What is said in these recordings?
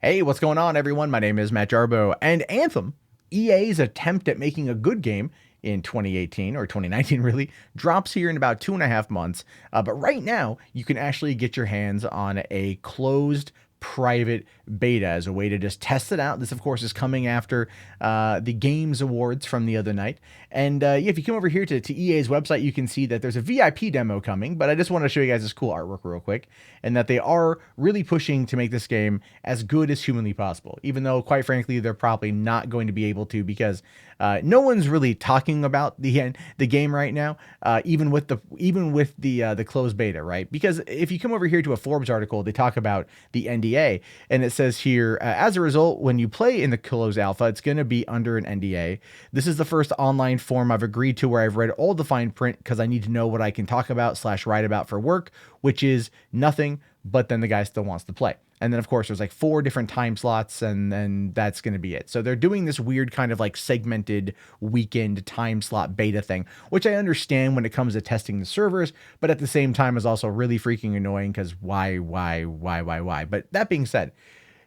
Hey, what's going on, everyone? My name is Matt Jarbo, and Anthem, EA's attempt at making a good game in 2018 or 2019, really, drops here in about 2.5 months. But right now, you can actually get your hands on a closed private beta as a way to just test it out. This, of course, is coming after the Games Awards from the other night. And yeah, if you come over here to EA's website, you can see that there's a VIP demo coming, but I just want to show you guys this cool artwork real quick, and that they are really pushing to make this game as good as humanly possible, even though, quite frankly, they're probably not going to be able to, because no one's really talking about the game right now, even with the closed beta, right? Because if you come over here to a Forbes article, they talk about the NDA, and it says here, as a result, when you play in the closed alpha, it's going to be under an NDA. This is the first online form I've agreed to where I've read all the fine print because I need to know what I can talk about / write about for work, which is nothing, but then the guy still wants to play. And then, of course, there's like 4 different time slots, and then that's going to be it. So they're doing this weird kind of like segmented weekend time slot beta thing, which I understand when it comes to testing the servers, but at the same time is also really freaking annoying because why? But that being said,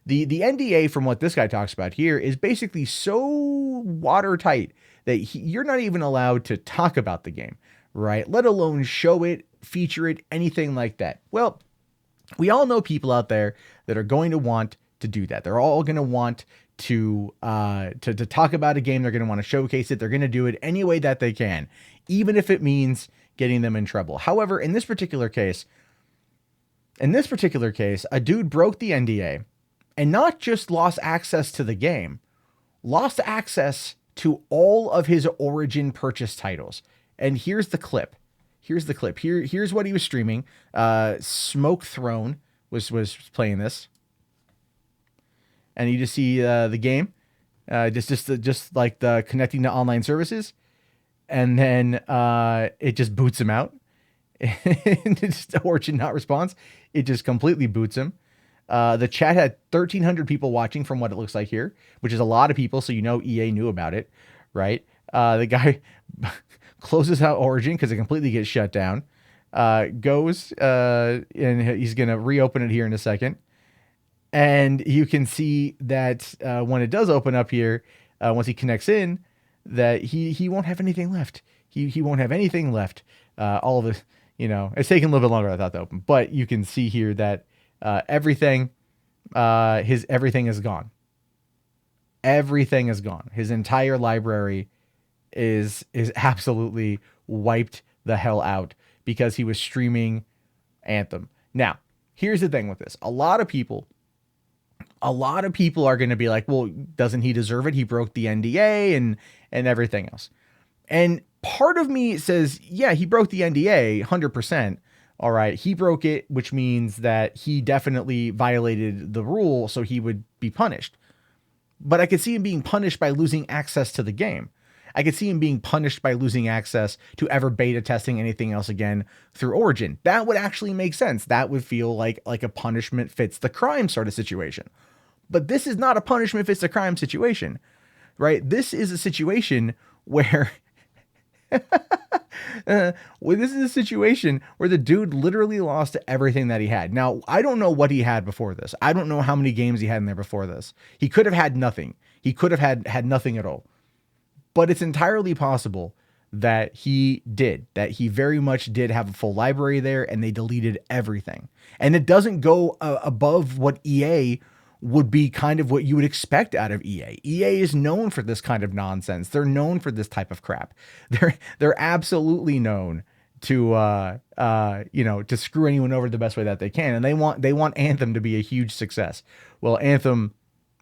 the NDA, from what this guy talks about here, is basically so watertight that you're not even allowed to talk about the game, right? Let alone show it, feature it, anything like that. Well, we all know people out there that are going to want to do that. They're all going to want to talk about a game. They're going to want to showcase it. They're going to do it any way that they can, even if it means getting them in trouble. However, in this particular case, a dude broke the NDA and not just lost access to the game, lost access to all of his Origin purchase titles. And here's the clip. Here's what he was streaming. SmokeThrone was playing this, and you just see the game, just like the connecting to online services, and then it just boots him out. It's Origin not response. It just completely boots him. The chat had 1,300 people watching from what it looks like here, which is a lot of people. So EA knew about it, right? The guy closes out Origin because it completely gets shut down. Goes and he's gonna reopen it here in a second, and you can see that when it does open up here, once he connects in, that he won't have anything left. He won't have anything left. All of it, it's taking a little bit longer than I thought to open, but you can see here that everything is gone. Everything is gone. His entire library is absolutely wiped the hell out because he was streaming Anthem. Now, here's the thing with this. A lot of people are going to be like, well, doesn't he deserve it? He broke the NDA and everything else. And part of me says, yeah, he broke the NDA 100%. All right, he broke it, which means that he definitely violated the rule, so he would be punished. But I could see him being punished by losing access to the game. I could see him being punished by losing access to ever beta testing anything else again through Origin. That would actually make sense. That would feel like a punishment fits the crime sort of situation. But this is not a punishment fits the crime situation, right? This is a situation where this is a situation where the dude literally lost everything that he had. Now, I don't know what he had before this. I don't know how many games he had in there before this. He could have had nothing. He could have had nothing at all. But it's entirely possible that he very much did have a full library there, and they deleted everything. And it doesn't go above what EA would be kind of what you would expect out of EA. EA is known for this kind of nonsense. They're known for this type of crap. They're absolutely known to to screw anyone over the best way that they can. And they want Anthem to be a huge success. Well, Anthem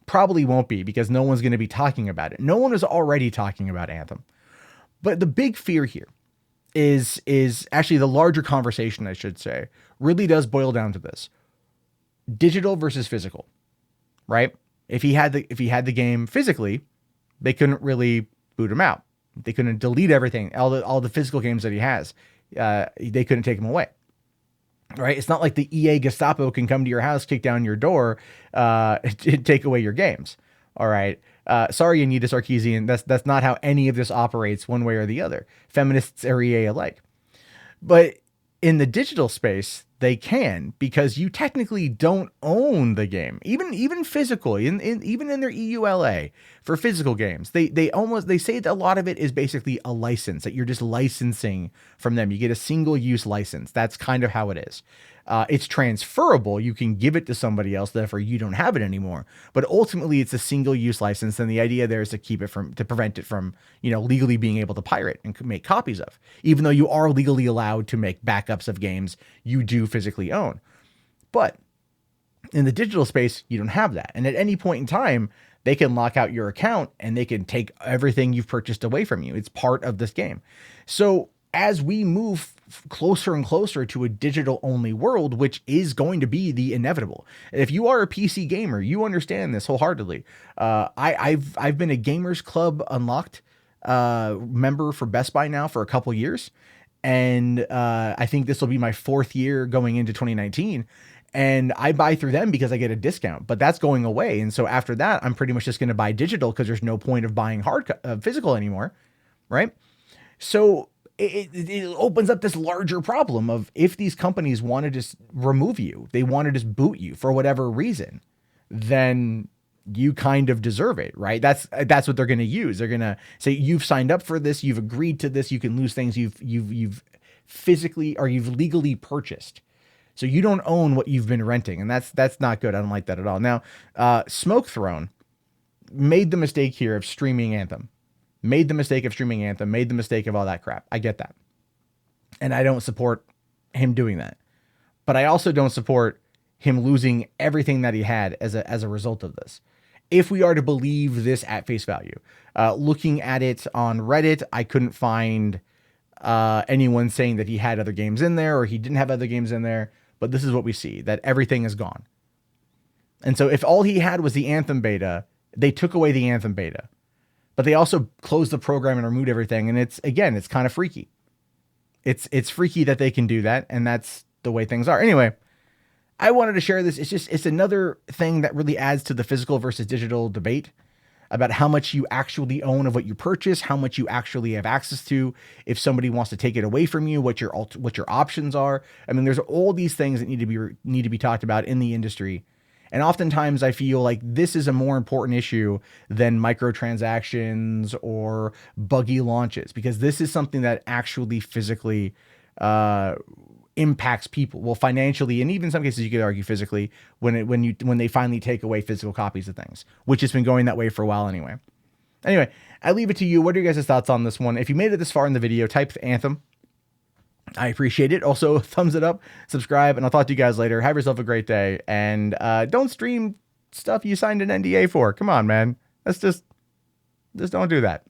probably won't be, because no one's going to be talking about it. No one is already talking about Anthem. But the big fear here is actually the larger conversation, I should say, really does boil down to this: digital versus physical. Right? If he had the game physically, they couldn't really boot him out. They couldn't delete everything, all the physical games that he has. They couldn't take him away. Right? It's not like the EA Gestapo can come to your house, kick down your door, and take away your games. All right. Sorry, Anita Sarkeesian. That's not how any of this operates one way or the other. Feminists are EA alike. But in the digital space, they can, because you technically don't own the game, even physical, even in their EULA for physical games. They say that a lot of it is basically a license, that you're just licensing from them. You get a single use license. That's kind of how it is. It's transferable. You can give it to somebody else, therefore you don't have it anymore. But ultimately, it's a single-use license, and the idea there is to prevent it from, legally being able to pirate and make copies of. Even though you are legally allowed to make backups of games you do physically own. But in the digital space, you don't have that. And at any point in time, they can lock out your account and they can take everything you've purchased away from you. It's part of this game. So as we move closer and closer to a digital only world, which is going to be the inevitable. If you are a PC gamer, you understand this wholeheartedly. I've been a Gamers Club Unlocked member for Best Buy now for a couple years. And I think this will be my 4th year going into 2019. And I buy through them because I get a discount, but that's going away. And so after that, I'm pretty much just going to buy digital because there's no point of buying physical anymore. Right. So it opens up this larger problem of, if these companies want to just remove you, they want to just boot you for whatever reason, then you kind of deserve it, right? That's what they're going to use. They're going to say, you've signed up for this, you've agreed to this, you can lose things you've physically or you've legally purchased. So you don't own what you've been renting, and that's not good. I don't like that at all. Now, SmokeThrone made the mistake here of streaming Anthem. Made the mistake of all that crap. I get that. And I don't support him doing that. But I also don't support him losing everything that he had as a result of this. If we are to believe this at face value. Looking at it on Reddit, I couldn't find anyone saying that he had other games in there or he didn't have other games in there. But this is what we see, that everything is gone. And so if all he had was the Anthem beta, they took away the Anthem beta. But they also closed the program and removed everything. And it's kind of freaky. It's freaky that they can do that. And that's the way things are. Anyway, I wanted to share this. It's another thing that really adds to the physical versus digital debate about how much you actually own of what you purchase, how much you actually have access to. If somebody wants to take it away from you, what your options are. I mean, there's all these things that need to be talked about in the industry. And oftentimes I feel like this is a more important issue than microtransactions or buggy launches, because this is something that actually physically impacts people. Well, financially, and even in some cases you could argue physically, when they finally take away physical copies of things, which has been going that way for a while anyway. Anyway, I leave it to you. What are your guys' thoughts on this one? If you made it this far in the video, type Anthem. I appreciate it. Also, thumbs it up, subscribe, and I'll talk to you guys later. Have yourself a great day. And don't stream stuff you signed an NDA for. Come on, man. Let's just don't do that.